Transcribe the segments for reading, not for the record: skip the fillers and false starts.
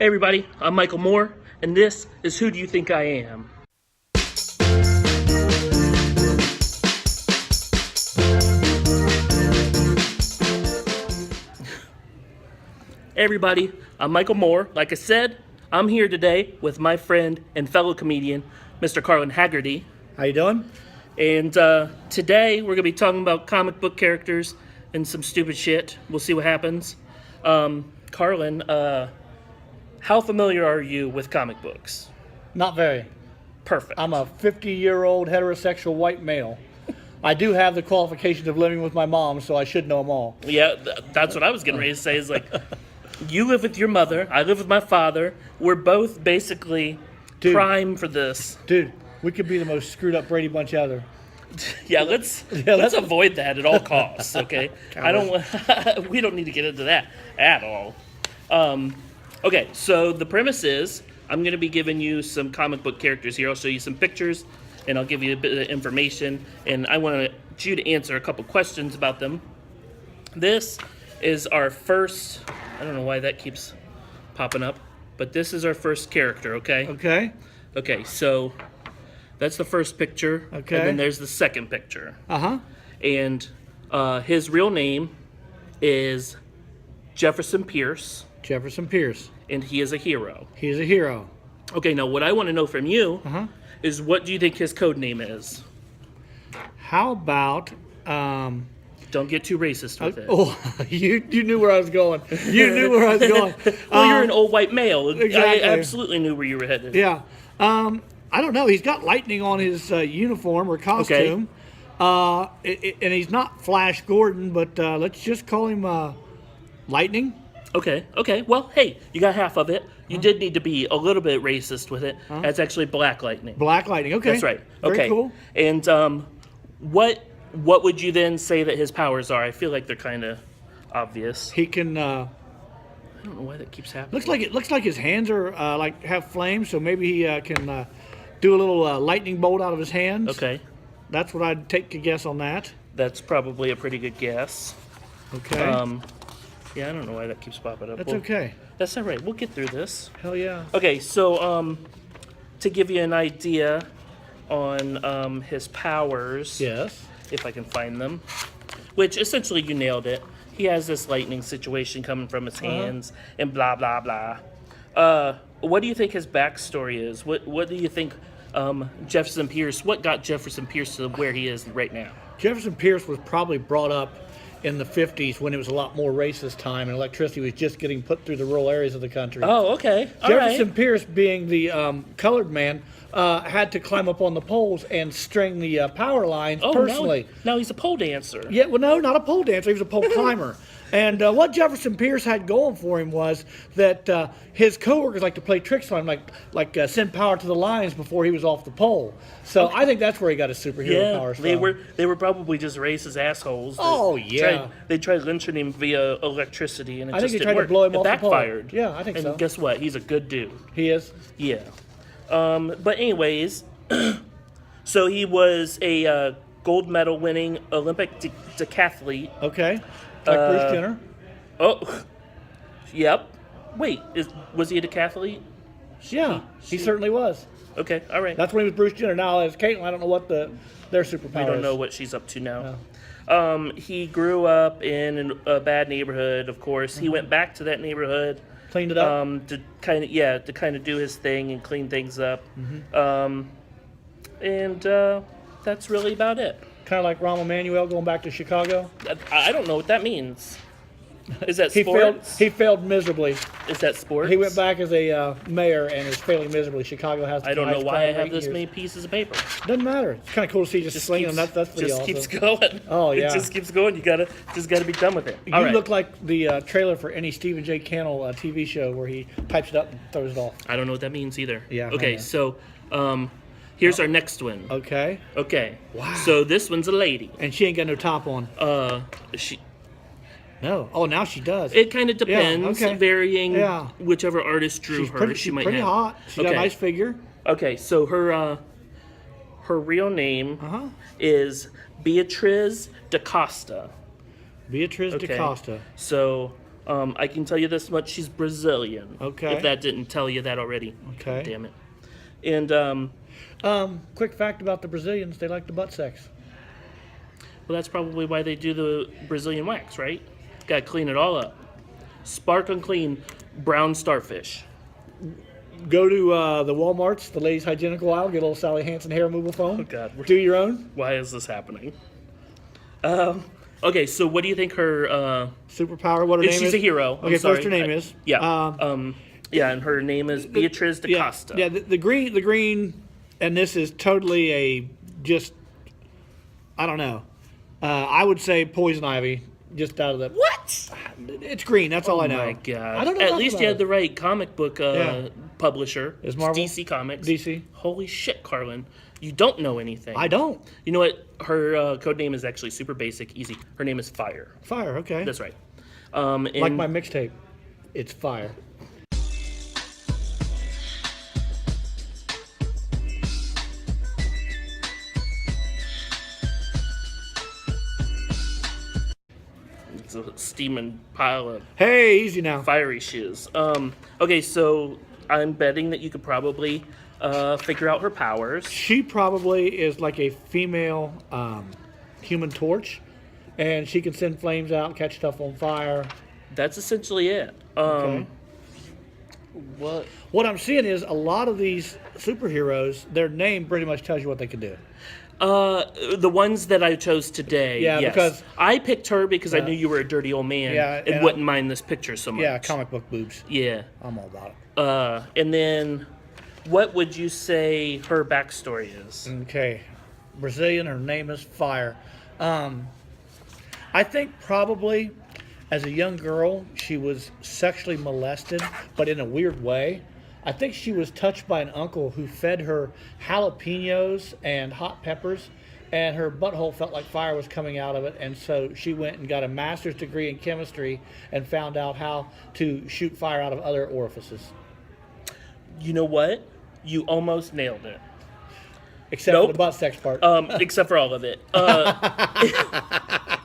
Hey everybody, I'm Michael Moore, and this is Who Do You Think I Am? Hey everybody, I'm Michael Moore. Like I said, I'm here today with my friend and fellow comedian, Mr. Carlin Haggerty. How you doing? And today we're going to be talking about comic book characters and some stupid shit. We'll see what happens. Carlin, how familiar are you with comic books? Not very. Perfect. I'm a 50-year-old heterosexual white male. I do have the qualifications of living with my mom, so I should know them all. Yeah, that's what I was getting ready to say. Is like, you live with your mother, I live with my father. We're both basically prime for this. Dude, we could be the most screwed up Brady Bunch ever. Yeah, let's avoid that at all costs. Okay, I don't. We don't need to get into that at all. Okay, so the premise is I'm going to be giving you some comic book characters here. I'll show you some pictures, and I'll give you a bit of information, and I want you to answer a couple questions about them. This is our first, I don't know why that keeps popping up, but this is our first character, okay? Okay. Okay, so that's the first picture, Okay. and then there's the second picture. Uh-huh. And his real name is Jefferson Pierce, Jefferson Pierce. and he is a hero. He's a hero. Okay, now what I want to know from you is what do you think his code name is? How about, Don't get too racist with it. oh, you knew where I was going. You knew where I was going. Well, you're an old white male. Exactly. I absolutely knew where you were headed. Yeah. I don't know. He's got lightning on his uniform or costume. And he's not Flash Gordon, but let's just call him Lightning. Okay. Well, hey, you got half of it. You did need to be a little bit racist with it. That's actually Black Lightning. Black Lightning. Okay. That's right. Very Okay. cool. And what would you then say that his powers are? I feel like they're kind of obvious. He can. I don't know why that keeps happening. Looks like his hands are like have flames, so maybe he can do a little lightning bolt out of his hands. Okay. That's what I'd take a guess on that. That's probably a pretty good guess. Okay. Yeah, I don't know why that keeps popping up. That's Well, okay. That's all right. We'll get through this. Hell yeah. Okay, so to give you an idea on his powers, Yes. if I can find them, which essentially you nailed it. He has this lightning situation coming from his hands and blah, blah, blah. What do you think his backstory is? What do you think Jefferson Pierce, what got Jefferson Pierce to where he is right now? Jefferson Pierce was probably brought up in the 50s when it was a lot more racist time and electricity was just getting put through the rural areas of the country. Oh, okay. All Jefferson right. Pierce, being the colored man, had to climb up on the poles and string the power lines personally. Now he's a pole dancer. Yeah, well, no, not a pole dancer. He was a pole climber. And what Jefferson Pierce had going for him was that his coworkers like to play tricks on him, like send power to the lines before he was off the pole. So I think that's where he got his superhero powers from. They were probably just racist assholes. Oh, yeah. They tried lynching him via electricity, and it I think just they didn't tried to work. blow him It off the pole. backfired. Yeah, I think and so. And guess what? He's a good dude. He is. Yeah. But anyways, so he was a gold medal winning Olympic decathlete. Okay. Like Bruce Jenner. Oh, yep. Wait, was he a decathlete? Yeah, he certainly was. Okay, all right. That's when he was Bruce Jenner. Now, as Caitlyn, I don't know what their superpower We don't is. know what she's up to now. He grew up in a bad neighborhood, of course. He went back to that neighborhood. Cleaned it up. To kind of do his thing and clean things up. And that's really about it. Kind of like Rahm Emanuel going back to Chicago. I don't know what that means. Is that He sports? failed miserably. Is that sports? He went back as a mayor and is failing miserably. Chicago has. I don't know why I have this years. many pieces of paper. Doesn't matter. It's kind of cool to see just slinging them. That's pretty just awesome. keeps going. Oh, yeah. It just keeps going. You just gotta be done with it. You All right. look like the trailer for any Stephen J. Cannell TV show where he types it up and throws it off. I don't know what that means either. Yeah, I Okay, know. so here's our next one. Okay. Okay. Wow. So this one's a lady. And she ain't got no top on. She. No. Oh, now she does. It kind of depends. okay. Varying. Yeah. Whichever artist drew She's her, pretty, she she's might pretty have. hot. She's got a nice figure. Okay, so her real name Uh-huh. is Beatriz da Costa. Beatriz Okay. da Costa. So I can tell you this much: she's Brazilian. Okay. If that didn't tell you that already. Okay. God damn it. And quick fact about the Brazilians: they like the butt sex. well, that's probably why they do the Brazilian wax, right? Got to clean it all up. Sparkling clean brown starfish. Go to the Walmarts, the ladies' hygienical aisle, get a little Sally Hansen hair removal foam. Oh God. Do your own. Why is this happening? Okay, so what do you think her? Superpower. What her name is? She's a hero. Okay, first her name is. Yeah. Yeah, and her name is Beatriz da Yeah, Costa. yeah. The green, and this is totally a just. I don't know. I would say poison ivy. Just out of the What? It's green. That's all I know. Oh my God! I don't know. At nothing least about you had it. the right comic book publisher. Is Marvel? DC Comics. DC. Holy shit, Carlin! You don't know anything. I don't. You know what? Her code name is actually super basic, easy. Her name is Fire. Fire. Okay. That's right. And Like my mixtape. It's fire. it's a steaming pile of Hey, easy now. fiery shiz. Okay, so I'm betting that you could probably figure out her powers. She probably is like a female Human Torch, and she can send flames out, catch stuff on fire. That's essentially it. Okay. What? What I'm seeing is a lot of these superheroes, their name pretty much tells you what they can do. The ones that I chose today. Yeah, yes. because- I picked her because I knew you were a dirty old man Yeah, and and wouldn't mind this picture so much. Yeah, comic book boobs. Yeah. I'm all about it. And then, what would you say her backstory is? Okay. Brazilian, her name is Fire. I think probably as a young girl, she was sexually molested, but in a weird way. I think she was touched by an uncle who fed her jalapenos and hot peppers, and her butthole felt like fire was coming out of it, and so she went and got a master's degree in chemistry and found out how to shoot fire out of other orifices. You know what? You almost nailed it. Except for the butt sex part. Except for all of it.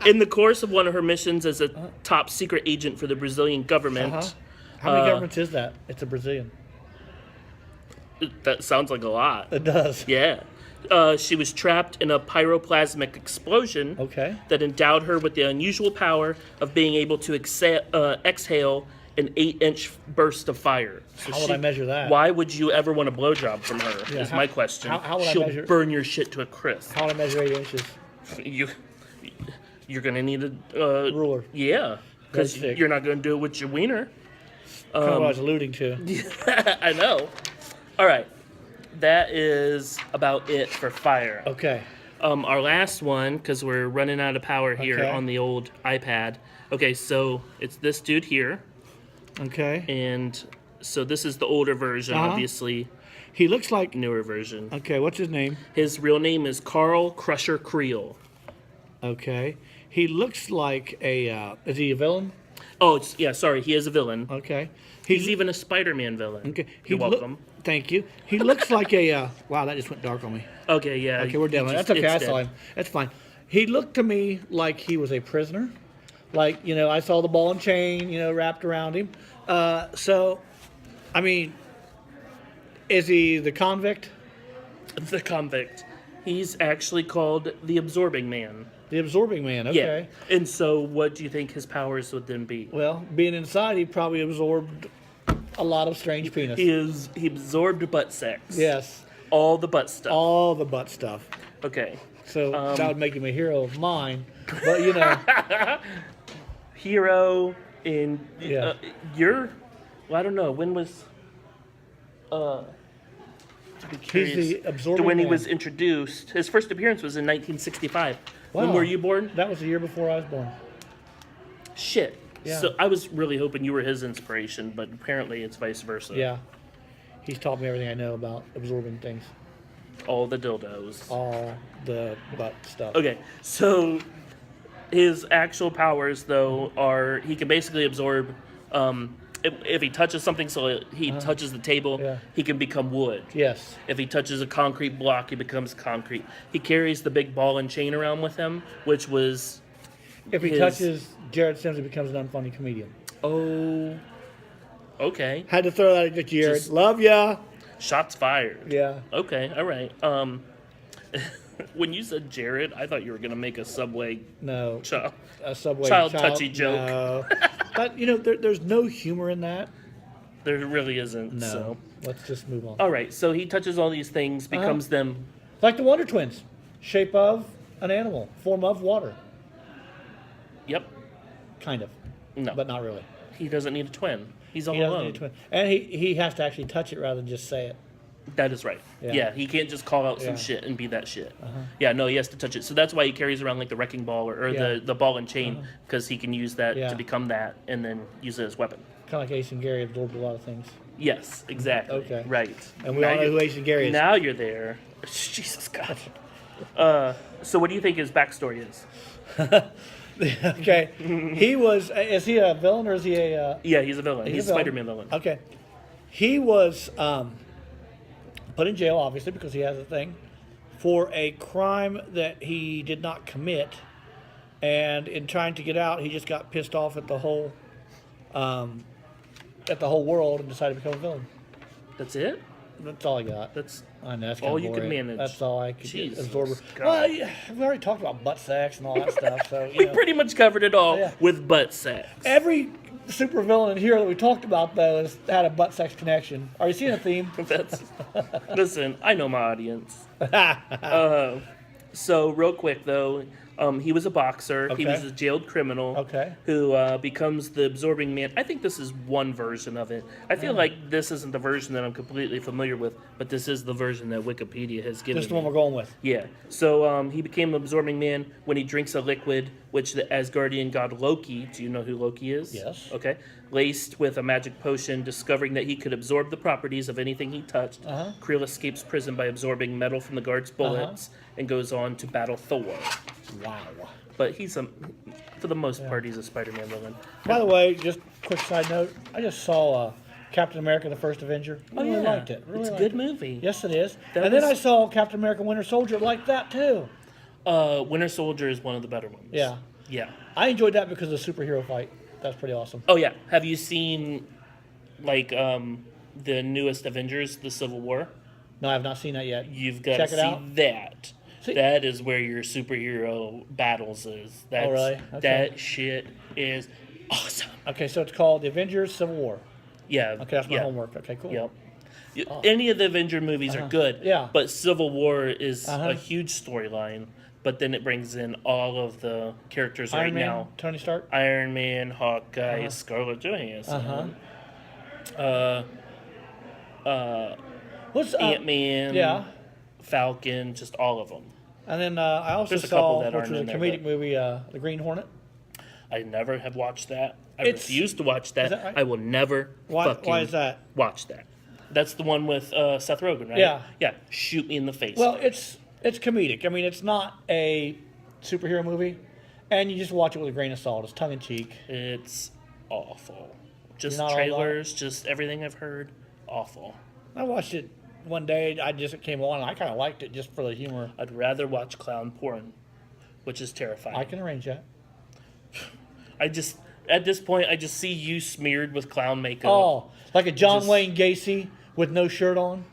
In the course of one of her missions as a top secret agent for the Brazilian government, How many governments is that? It's a Brazilian. that sounds like a lot. It does. Yeah. She was trapped in a pyroplasmic explosion Okay. that endowed her with the unusual power of being able to exhale an 8-inch burst of fire. So How would I measure that? Why would you ever want a blowjob from her? Yeah, is how- my question. how would I She'll measure- burn your shit to a crisp. How would I measure 8 inches? You're gonna need a Ruler. Yeah, because Yardstick. you're not gonna do it with your wiener. Kind of what I was alluding to. I know. All right, that is about it for fire. Okay. Our last one, because we're running out of power here Okay. on the old iPad. Okay, so it's this dude here, Okay. and so this is the older version, Uh-huh. obviously, He looks like. newer version. Okay, what's his name? His real name is Carl Crusher Creel. Okay. He looks like a. Is he a villain? Oh, yeah, sorry, he is a villain. Okay. He's even a Spider-Man villain. Okay. You're welcome. Thank you. He looks like a. Wow, that just went dark on me. Okay, yeah. Okay, we're done. That's okay. I saw him. That's fine. He looked to me like he was a prisoner. Like, I saw the ball and chain, wrapped around him. So, I mean, is he the convict? The convict. He's actually called the Absorbing Man. The absorbing man. Okay. Yeah. And so, what do you think his powers would then be? Well, being inside, he probably absorbed a lot of strange penis. He absorbed butt sex. Yes. All the butt stuff. All the butt stuff. Okay. So that would make him a hero of mine. But, Hero in Yeah. Well, I don't know. When was to be curious, the absorbing to when he man. was introduced. His first appearance was in 1965. When Wow. were you born? that was the year before I was born. Shit. Yeah. So I was really hoping you were his inspiration, but apparently it's vice versa. Yeah. He's taught me everything I know about absorbing things. All the dildos. All the butt stuff. Okay, so his actual powers, though, are he can basically absorb. If he touches something, so he touches the table, Yeah. he can become wood. Yes. If he touches a concrete block, he becomes concrete. He carries the big ball and chain around with him, which was If he his- touches Jared Sims, he becomes an unfunny comedian. Oh, okay. Had to throw that at Jared. Just- Love ya. Shots fired. Yeah. Okay, all right. When you said Jared, I thought you were gonna make a Subway No. child. A Subway Child touchy joke. No. But, there's no humor in that. There really isn't. No. So. Let's just move on. All right. So he touches all these things, becomes them. Like the Wonder Twins. Shape of an animal. Form of water. Yep. Kind of. No. But not really. He doesn't need a twin. He's all He doesn't alone. need a twin. And he has to actually touch it rather than just say it. That is right. Yeah. Yeah, he can't just call out some Yeah. shit and be that shit. Yeah, no, he has to touch it. So that's why he carries around like the wrecking ball or Yeah. the ball and chain, because he can use that Yeah. to become that and then use it as weapon. Kind of like Ace and Gary absorbed a lot of things. Yes, exactly. Okay. Right. And we all know who Ace and Gary is. Now you're there. Jesus God. So what do you think his backstory is? Okay. Is he a villain or is he a... Yeah, he's a villain. He's a villain. Spider-Man villain. Okay. He was put in jail, obviously, because he has a thing, for a crime that he did not commit. And in trying to get out, he just got pissed off at the whole world and decided to become a villain. That's it? That's all I got. That's I know, that's all kinda you can boring. manage. That's all I could Jesus absorb. God. Well, yeah, we already talked about butt sex and all that stuff. So we pretty much covered it all Yeah. with butt sex. every supervillain in here that we talked about though has had a butt sex connection. Are you seeing a theme? That's, listen, I know my audience. So real quick though, he was a boxer. He Okay. was a jailed criminal. Okay. Who becomes the absorbing man. I think this is one version of it. I feel like this isn't the version that I'm completely familiar with, but this is the version that Wikipedia has given Just the me. one we're going with. Yeah. So he became absorbing man when he drinks a liquid, which the Asgardian god Loki. Do you know who Loki is? Yes. Okay. Laced with a magic potion, discovering that he could absorb the properties of anything he touched. Creel escapes prison by absorbing metal from the guard's bullets and goes on to battle Thor. Wow. But for the most part, he's a Spider-Man villain. By the way, just quick side note, I just saw Captain America: The First Avenger. I really liked it. Really It's a liked good it. movie. Yes, it is. That And then was- I saw Captain America: Winter Soldier like that too. Winter Soldier is one of the better ones. Yeah. Yeah. I enjoyed that because of the superhero fight. That's pretty awesome. Oh yeah. Have you seen like the newest Avengers, the Civil War? No, I have not seen that yet. You've got Check to it see out. that. See- That is where your superhero battles is. That's, really? Okay. That shit is awesome. Okay, so it's called The Avengers: Civil War. Yeah. Okay, that's my yeah. homework. Okay, cool. Yep. Any of the Avenger movies are good. Yeah. But Civil War is a huge storyline. But then it brings in all of the characters Iron right Man, now. Tony Stark. Iron Man, Hawkeye, Scarlett Johansson, What's Ant-Man, yeah. Falcon, just all of them. And then I also There's a couple saw, that which aren't was a in there, comedic but- movie, The Green Hornet. I never have watched that. I It's- refuse to watch that. Is that right? I will never Why is that? watch that. That's the one with Seth Rogen, right? Yeah. Yeah. Shoot me in the face. Well, it's comedic. I mean, it's not a superhero movie, and you just watch it with a grain of salt. It's tongue in cheek. It's awful. Just You're not all about trailers, just everything I've heard, awful. I watched it one day. It came on. And I kind of liked it just for the humor. I'd rather watch clown porn, which is terrifying. I can arrange that. At this point, I just see you smeared with clown makeup. Oh, like a John Just- Wayne Gacy with no shirt on.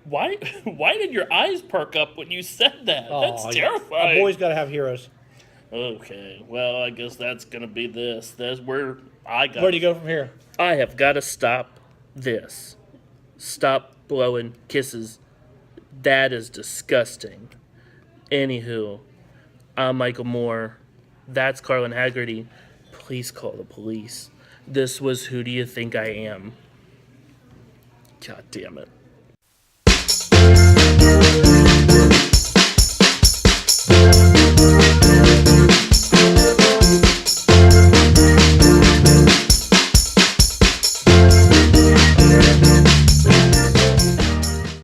Why did your eyes perk up when you said that? Oh, That's yeah. terrifying. A boy's got to have heroes. Okay, well, I guess that's gonna be this. That's where I got. Where do you go from here? I have got to stop this. Stop blowing kisses. That is disgusting. Anywho, I'm Michael Moore. That's Carlin Haggerty. Please call the police. This was Who Do You Think I Am? God damn it.